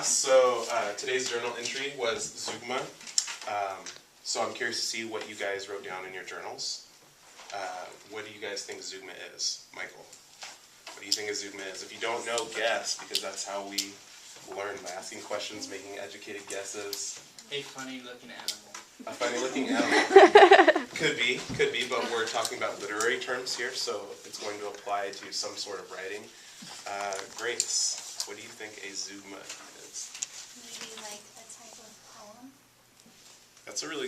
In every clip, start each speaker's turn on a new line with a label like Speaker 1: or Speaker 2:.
Speaker 1: class. So today's journal entry was Zeugma. So I'm curious to see what you guys wrote down in your journals. What do you guys think Zeugma is? Michael, what do you think a Zeugma is? If you don't know, guess, because that's how we learn, by asking questions, making educated guesses.
Speaker 2: A funny-looking animal.
Speaker 1: A funny-looking animal. Could be, but we're talking about literary terms here, so it's going to apply to some sort of writing. Grace, what do you think a Zeugma is?
Speaker 3: Maybe like a type of poem.
Speaker 1: That's a really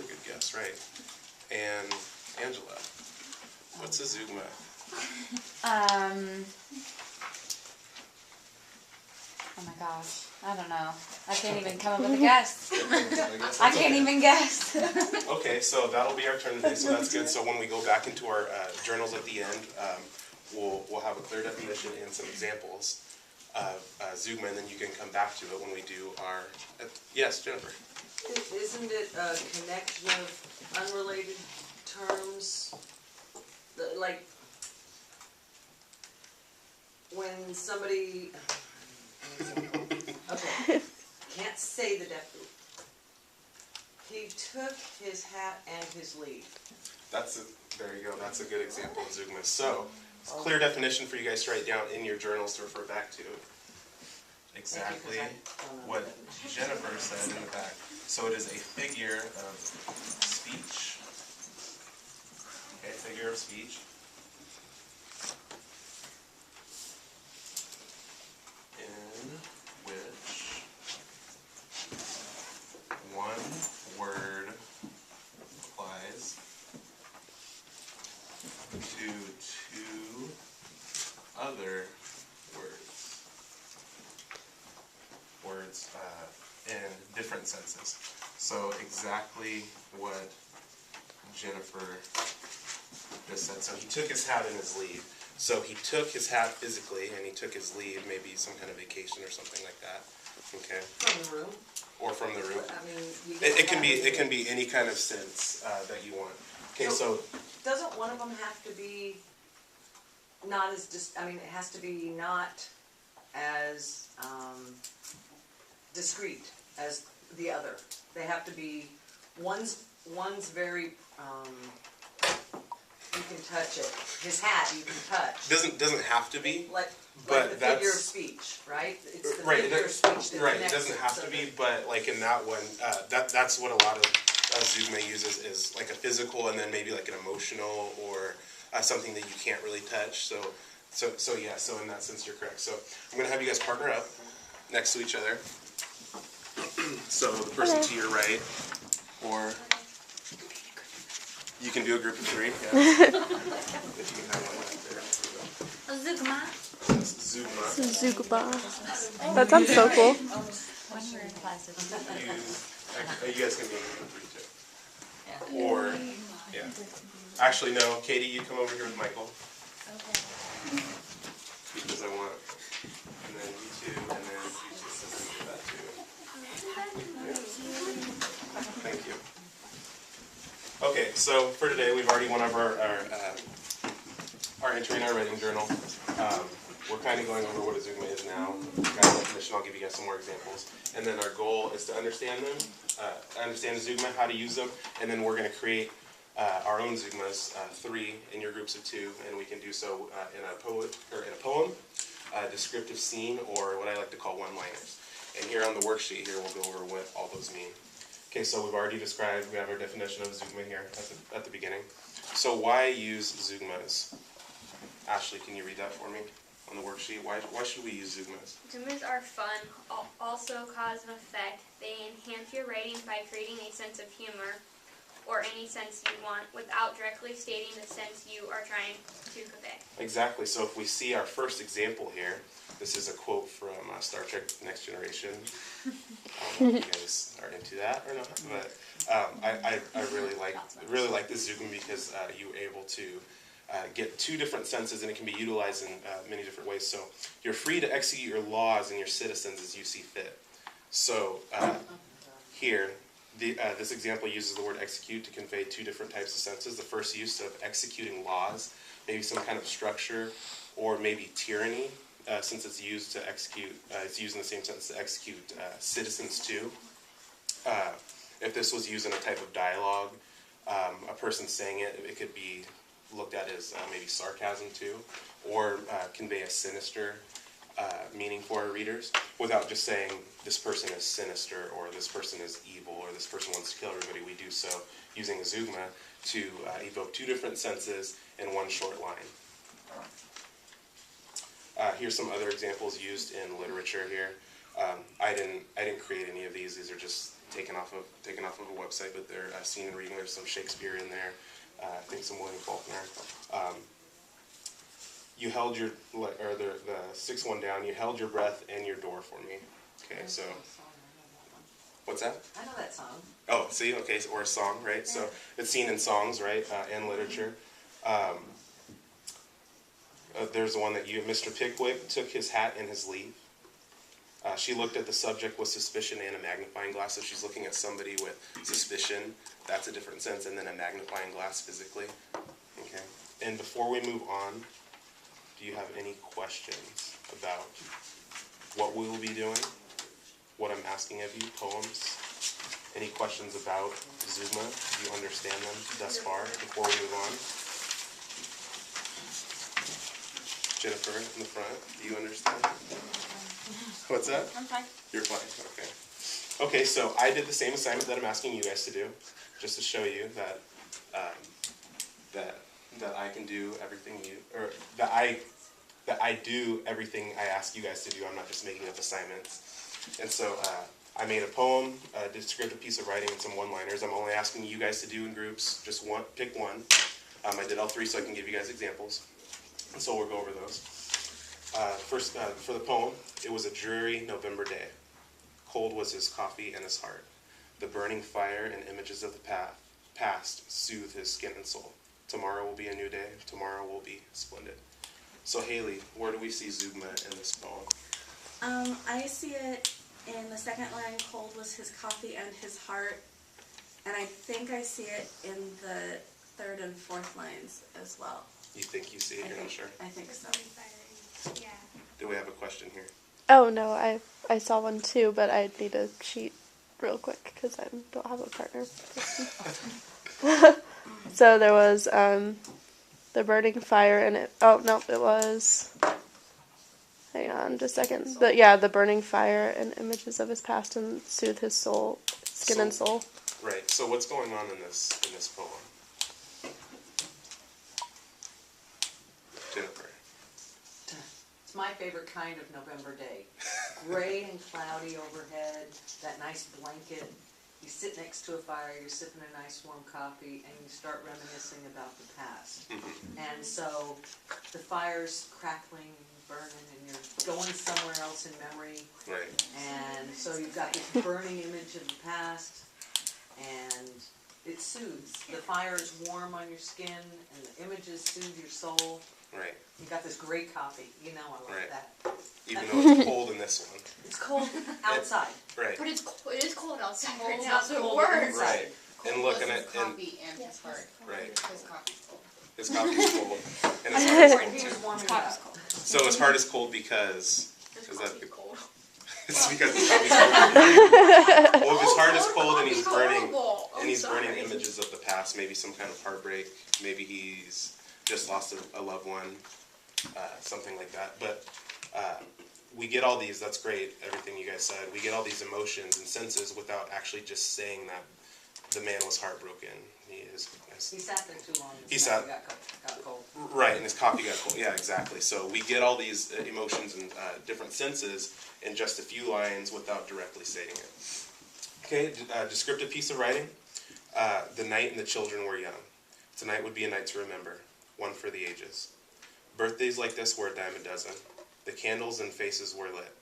Speaker 1: good guess, right? And Angela, what's a Zeugma?
Speaker 4: Oh my gosh, I don't know. I can't even come up with a guess. I can't even guess.
Speaker 1: Okay, so that'll be our turn today, so that's good. So when we go back into our journals at the end, we'll have a clear definition and some examples of Zeugma, and then you can come back to it when we do our... yes, Jennifer?
Speaker 5: Isn't it a connection of unrelated terms? Like, when somebody... Okay, can't say the definition. He took his hat and his leave.
Speaker 1: There you go, that's a good example of Zeugma. So, it's a clear definition for you guys to write down in your journals to refer back to. Exactly what Jennifer said in the back. So it is a figure of speech. Okay, figure of speech. In which one word applies to two other words in different senses. So exactly what Jennifer just said. So he took his hat in his leave. So he took his hat physically, and he took his leave, maybe some kind of vacation or something like that. Okay.
Speaker 5: From the room.
Speaker 1: Or from the room.
Speaker 5: I mean,
Speaker 1: It can be any kind of sense that you want. Okay, so
Speaker 5: doesn't one of them have to be not as it has to be not as discreet as the other. They have to be one's very you can touch it. His hat you can touch.
Speaker 1: Doesn't have to be.
Speaker 5: Like
Speaker 1: but
Speaker 5: the figure of speech, right? It's the
Speaker 1: right,
Speaker 5: figure of speech that
Speaker 1: right. It
Speaker 5: connects
Speaker 1: doesn't have to be, but like in that one, that's what a lot of Zeugma uses is like a physical, and then maybe like an emotional or something that you can't really touch. So yeah. So in that sense, you're correct. So I'm gonna have you guys partner up next to each other. So the person to your right, or you can do a group of three. Yeah. If you can have one right there.
Speaker 3: A Zeugma.
Speaker 1: Zeugma.
Speaker 6: Zeugma. That sounds so cool.
Speaker 4: When we're in class,
Speaker 1: You guys can be in group of three too. Or, yeah. Actually, no. Katie, you come over here with Michael.
Speaker 3: Okay.
Speaker 1: Because I want. And then you two, and then you two, and then that too. Thank you. Okay, so for today, we've already went over our entry in our writing journal. We're kind of going over what a Zeugma is now. Got a definition, I'll give you guys some more examples. And then our goal is to understand them, understand a Zeugma, how to use them, and then we're going to create our own Zeugmas, 3 in your groups of 2, and we can do so in a poem, a descriptive scene, or what I like to call one-liners. And here on the worksheet here, we'll go over what all those mean. Okay, so we've already described, we have our definition of Zeugma here at the beginning. So why use Zeugmas? Ashley, can you read that for me on the worksheet? Why should we use Zeugmas?
Speaker 7: Zeugmas are fun, also cause and effect. They enhance your writing by creating a sense of humor or any sense you want without directly stating the sense you are trying to convey. Exactly.
Speaker 1: So if we see our first example here, this is a quote from Star Trek Next Generation. I don't know if you guys are into that or not, but I really like this Zeugma because you're able to get 2 different senses, and it can be utilized in many different ways. So you're free to execute your laws and your citizens as you see fit. So here, this example uses the word execute to convey 2 different types of senses. The first use of executing laws, maybe some kind of structure, or maybe tyranny, since it's used to execute, it's used in the same sentence to execute citizens too. If this was used in a type of dialogue, a person saying it could be looked at as maybe sarcasm too, or convey a sinister meaning for our readers, without just saying this person is sinister or this person is evil or this person wants to kill everybody. We do so using a zeugma to evoke two different senses in one short line. Here's some other examples used in literature here. I didn't create any of these. These are just taken off of a website, but they're seen and reading. There's some Shakespeare in there. I think some William Faulkner. You held your, or the sixth one down. You held your breath and your door for me. Okay, so what's that?
Speaker 5: I know that song.
Speaker 1: Oh, see, okay, or a song, right? So it's seen in songs, right, and literature. There's the one that Mr. Pickwick took his hat and his leave. She looked at the subject with suspicion and a magnifying glass. So she's looking at somebody with suspicion. That's a different sense. And then a magnifying glass physically. Okay. And before we move on, do you have any questions about what we will be doing? What I'm asking of you? Poems? Any questions about Zeugma? Do you understand them thus far before we move on? Jennifer in the front, do you understand? What's that?
Speaker 4: I'm fine.
Speaker 1: You're fine, okay. Okay, so I did the same assignment that I'm asking you guys to do, just to show you that that I can do everything that I do everything I ask you guys to do. I'm not just making up assignments. And so I made a poem, a descriptive piece of writing, and some one-liners. I'm only asking you guys to do in groups, just one, pick one. I did all three so I can give you guys examples. And so we'll go over those. First, for the poem, it was a dreary November day. Cold was his coffee and his heart. The burning fire and images of the past soothe his skin and soul. Tomorrow will be a new day. Tomorrow will be splendid. So Haley, where do we see Zeugma in this poem?
Speaker 6: I see it in the second line, cold was his coffee and his heart. And I think I see it in the third and fourth lines as well.
Speaker 1: You think you see it? You're not sure?
Speaker 6: I think so.
Speaker 7: Yeah.
Speaker 1: Do we have a question here?
Speaker 8: Oh no, I saw one too, but I need a sheet real quick because I don't have a partner. So there was the burning fire and it. Oh no, it was. Hang on, just a second. But yeah, the burning fire and images of his past and soothe his soul, skin and soul.
Speaker 1: Right. So what's going on in this poem? Jennifer.
Speaker 5: It's my favorite kind of November day. Gray and cloudy overhead, that nice blanket. You sit next to a fire, you're sipping a nice warm coffee, and you start reminiscing about the past. And so the fire's crackling, burning, and you're going somewhere else in memory.
Speaker 1: Right.
Speaker 5: And so you've got this burning image of the past, and it soothes. The fire is warm on your skin, and the images soothe your soul.
Speaker 1: Right.
Speaker 5: You got this great coffee. You know I like
Speaker 1: Right.
Speaker 5: that.
Speaker 1: Even though it's cold in this one.
Speaker 5: It's cold outside.
Speaker 1: Right.
Speaker 7: But it is cold outside right
Speaker 5: Cold
Speaker 7: now, so it
Speaker 5: cold
Speaker 7: works.
Speaker 5: inside.
Speaker 1: Right. And looking at
Speaker 2: coffee and his heart.
Speaker 1: right.
Speaker 2: His coffee's cold.
Speaker 1: His coffee's cold. And his heart is cold
Speaker 5: He
Speaker 1: too.
Speaker 5: was warming it
Speaker 7: Coffee's
Speaker 5: up.
Speaker 7: cold.
Speaker 1: So his heart is cold because
Speaker 7: His
Speaker 1: is that
Speaker 7: coffee's cold.
Speaker 1: it's because his coffee's cold. Well, if his heart is cold and he's
Speaker 7: Coffee's
Speaker 1: burning
Speaker 7: horrible.
Speaker 1: and
Speaker 7: I'm
Speaker 1: he's
Speaker 7: sorry.
Speaker 1: burning images of the past, maybe some kind of heartbreak, maybe he's just lost a loved one, something like that. But we get all these, that's great, everything you guys said. We get all these emotions and senses without actually just saying that the man was heartbroken.
Speaker 5: He sat there too long.
Speaker 1: He sat-
Speaker 5: Got cold.
Speaker 1: Right, and his coffee got cold. Yeah, exactly. So we get all these emotions and different senses in just a few lines without directly stating it. Okay, descriptive piece of writing. The night and the children were young. Tonight would be a night to remember, one for the ages. Birthdays like this were a dime a dozen. The candles and faces were lit.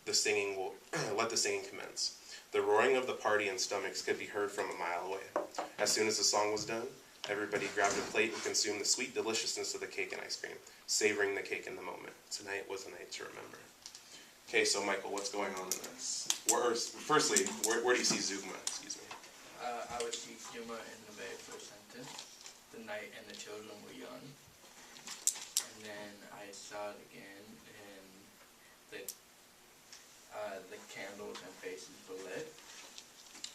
Speaker 1: The singing will let the singing commence. The roaring of the party and stomachs could be heard from a mile away. As soon as the song was done, everybody grabbed a plate and consumed the sweet deliciousness of the cake and ice cream, savoring the cake in the moment. Tonight was a night to remember. Okay, so Michael, what's going on in this? Firstly, where do you see Zeugma? Excuse me.
Speaker 2: I would see Zeugma in the very first sentence. The night and the children were young. And then I saw it again in the candles and faces were lit.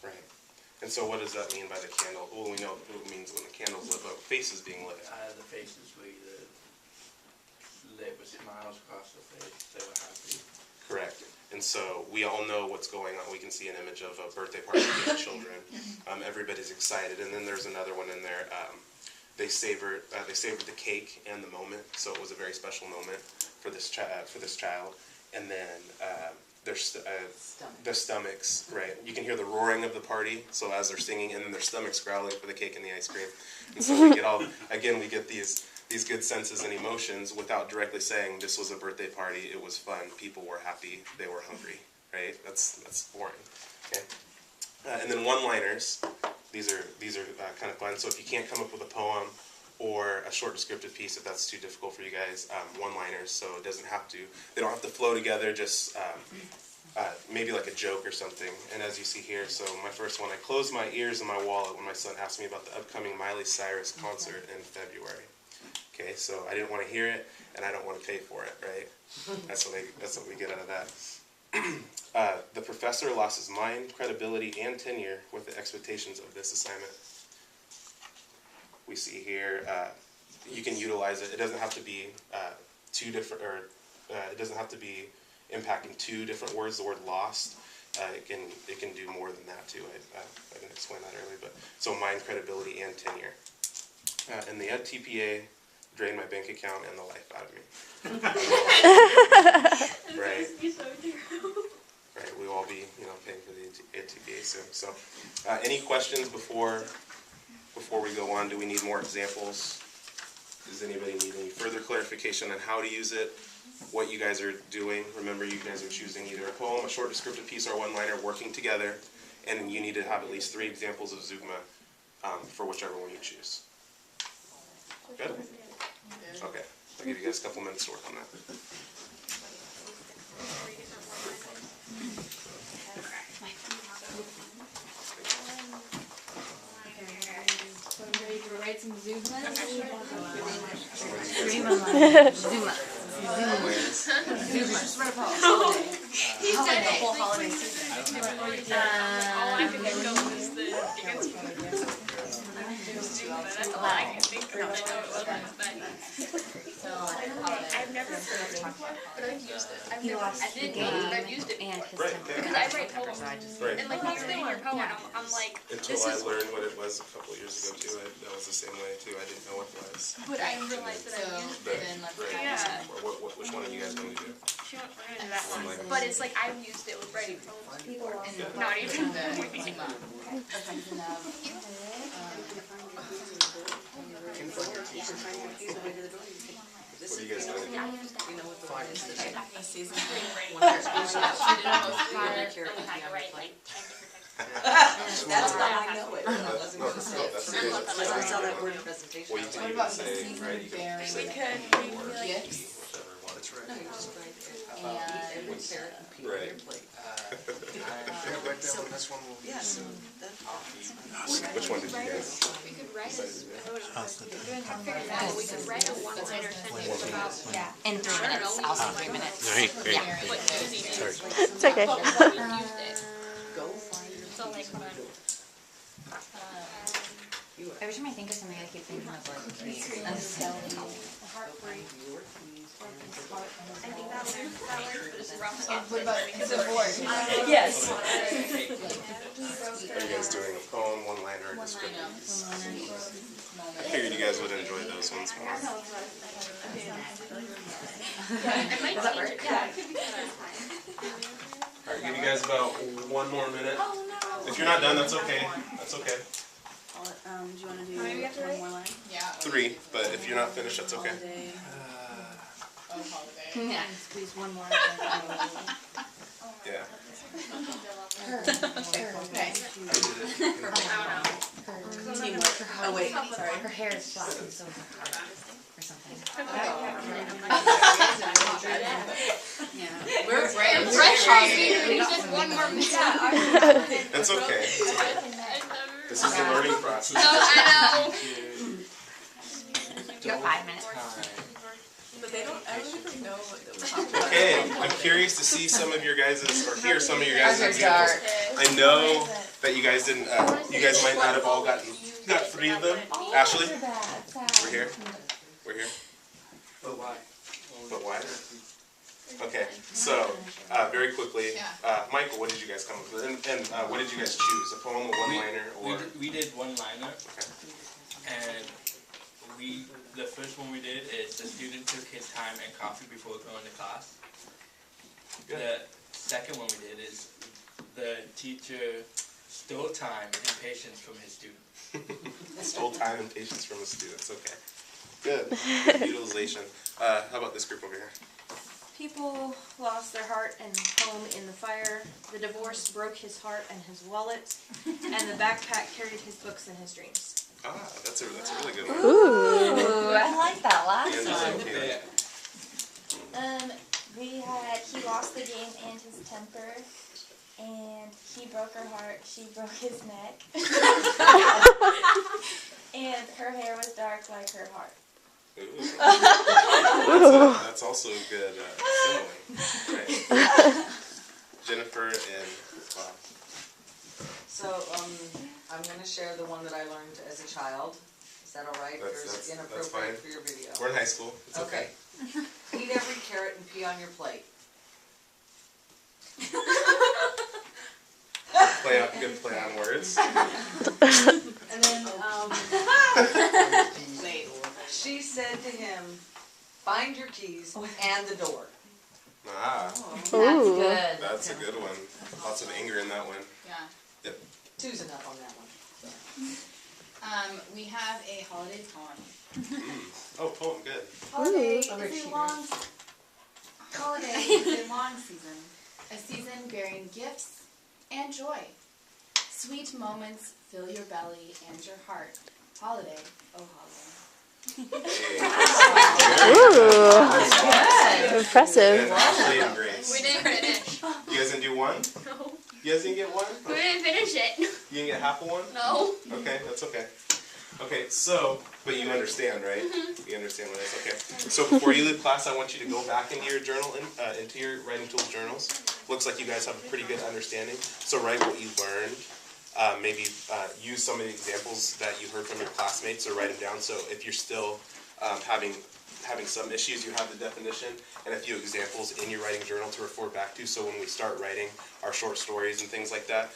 Speaker 1: Right. And so what does that mean by the candle? Well, we know what it means when the candle's lit, but faces being lit.
Speaker 2: The faces were either lit with smiles across the face. They were happy.
Speaker 1: Correct. And so we all know what's going on. We can see an image of a birthday party for children. Everybody's excited. And then there's another one in there. They savored the cake and the moment. So it was a very special moment for this child. And then their stomachs, right? You can hear the roaring of the party. So as they're singing, and then their stomachs growling for the cake and the ice cream. And so we get these good senses and emotions without directly saying this was a birthday party, it was fun, people were happy, they were hungry, right? That's boring. Okay. And then one-liners. These are kind of fun. So if you can't come up with a poem or a short descriptive piece, if that's too difficult for you guys, one-liners. So it doesn't have to. They don't have to flow together. Just maybe like a joke or something. And as you see here, so my first one, I closed my ears and my wallet when my son asked me about the upcoming Miley Cyrus concert in February. Okay, so I didn't want to hear it, and I don't want to pay for it, right? That's what we get out of that. The professor lost his mind, credibility, and tenure with the expectations of this assignment. We see here, you can utilize it. It doesn't have to be two different, or it doesn't have to be impacting two different words. The word lost, it can do more than that too. I didn't explain that earlier, but so mind, credibility, and tenure. And the TPA drained my bank account and the life out of me. Right. Right. We will all be, paying for the TPA soon. So, any questions before we go on? Do we need more examples? Does anybody need any further clarification on how to use it? What you guys are doing? Remember, you guys are choosing either a poem, a short descriptive piece, or a one-liner working together, and you need to have at least 3 examples of Zeugma for whichever one you choose. Good? Okay. I'll give you guys a couple minutes to work on that.
Speaker 4: Ready to write some Zeugmas?
Speaker 7: He said the whole holiday season. All I could think of was the dance Zeugma. That's all I can think of. I know it wasn't, but I've never heard it, but I've used it. I've used it
Speaker 4: and
Speaker 7: before.
Speaker 4: his
Speaker 7: Because I write poems.
Speaker 1: Right.
Speaker 7: And like when you're reading your poem, I'm like,
Speaker 1: Until I learned what it was a couple of years ago too, that was the same way too. I didn't know what it was.
Speaker 7: but I realized that I used it. Yeah.
Speaker 1: Which one are you guys going to do?
Speaker 7: We're gonna do that one. But it's like I've used it with writing poems before. Not even
Speaker 1: What are you guys going to do?
Speaker 6: A season.
Speaker 5: That's how I know it.
Speaker 1: That's good.
Speaker 5: That's how that word presentation.
Speaker 1: Well, you can even say, right, you can say whichever one. That's right.
Speaker 5: No, you just write eat every carrot and pea on your plate. Yeah, so that.
Speaker 1: Which one did you guys?
Speaker 7: we could write we could write a one-liner sentence about
Speaker 4: In 3 minutes. I'll say 3 minutes.
Speaker 7: what using is.
Speaker 8: It's okay.
Speaker 7: But what we used it.
Speaker 5: Go find your
Speaker 7: So like fun.
Speaker 4: Every time I think of something, I keep thinking of like keys.
Speaker 7: Heartbreak. I think that word is rough stuff.
Speaker 4: Yes.
Speaker 1: Are you guys doing a poem, one-liner, or descriptive? I figured you guys would enjoy those ones more.
Speaker 7: I might change it. Yeah.
Speaker 1: Alright, give you guys about 1 more minute. If you're not done, that's okay. That's okay.
Speaker 6: Do you want to do one more line?
Speaker 1: 3, but if you're not finished, that's okay.
Speaker 6: Holiday.
Speaker 4: Yeah. Squeeze one more.
Speaker 1: Yeah.
Speaker 6: Okay.
Speaker 5: teamwork. Oh, wait, sorry.
Speaker 4: Her hair is black and so or something.
Speaker 6: We're
Speaker 7: Just one more minute.
Speaker 1: That's okay. This is the learning process.
Speaker 7: I know.
Speaker 4: You got 5 minutes.
Speaker 6: But they don't, I don't think they know what we're talking about.
Speaker 1: Okay, I'm curious to see some of your guys' or hear some of your guys'
Speaker 4: Those are
Speaker 1: examples.
Speaker 4: dark.
Speaker 1: I know that you guys didn't. You guys might not have all gotten. You got 3 of them. Ashley, we're here. We're here.
Speaker 2: But why?
Speaker 1: But why? Okay, so very quickly, Michael, what did you guys come up with? And what did you guys choose? A poem, a one-liner, or?
Speaker 9: We did one-liner,
Speaker 1: Okay.
Speaker 9: and the first one we did is the student took his time and coffee before going to class.
Speaker 1: Good.
Speaker 9: The second one we did is the teacher stole time and patience from his student.
Speaker 1: Stole time and patience from the students. Okay. Good. Utilization. How about this group over here?
Speaker 10: People lost their heart and home in the fire. The divorce broke his heart and his wallet. And the backpack carried his books and his dreams.
Speaker 1: Ah, that's a really good one.
Speaker 4: Ooh, I like that last
Speaker 1: And
Speaker 4: one.
Speaker 1: okay.
Speaker 3: We had he lost the game and his temper, and he broke her heart. She broke his neck, and her hair was dark like her heart.
Speaker 1: Ooh. That's also a good simile. Right. Jennifer and Bob.
Speaker 5: So, I'm gonna share the one that I learned as a child. Is that all right? Or is it
Speaker 1: That's
Speaker 5: inappropriate
Speaker 1: fine.
Speaker 5: for your video?
Speaker 1: We're in high school. It's okay.
Speaker 5: Eat every carrot and pee on your plate.
Speaker 1: Good play on words.
Speaker 5: And then, she said to him, find your keys and the door.
Speaker 1: Ah,
Speaker 4: That's
Speaker 8: Ooh.
Speaker 4: good.
Speaker 1: that's a good one. Lots of anger in that one.
Speaker 11: Yeah.
Speaker 5: 2's enough on that one.
Speaker 11: We have a holiday poem.
Speaker 1: Oh, poem, good.
Speaker 11: Holiday
Speaker 5: Ooh.
Speaker 11: is a long holiday is a long season. A season bearing gifts and joy. Sweet moments fill your belly and your heart. Holiday, oh holiday.
Speaker 8: Ooh. Impressive.
Speaker 1: And Ashley and Grace.
Speaker 7: We didn't finish.
Speaker 1: You guys didn't do one?
Speaker 7: No.
Speaker 1: You guys didn't get one?
Speaker 7: We didn't finish it.
Speaker 1: You didn't get half of one?
Speaker 7: No.
Speaker 1: Okay, that's okay. Okay, so, but you understand, right? You understand what it is. Okay. So before you leave class, I want you to go back into your journal, into your writing tools journals. Looks like you guys have a pretty good understanding. So write what you learned. Maybe use some of the examples that you heard from your classmates, or write them down. So if you're still having some issues, you have the definition and a few examples in your writing journal to refer back to. So when we start writing our short stories and things like that,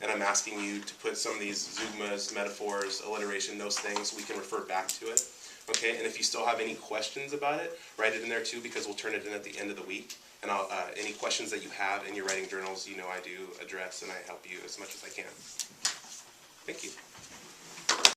Speaker 1: and I'm asking you to put some of these zeugmas, metaphors, alliteration, those things, we can refer back to it. Okay, and if you still have any questions about it, write it in there too, because we'll turn it in at the end of the week. And any questions that you have in your writing journals, you know I do address, and I help you as much as I can.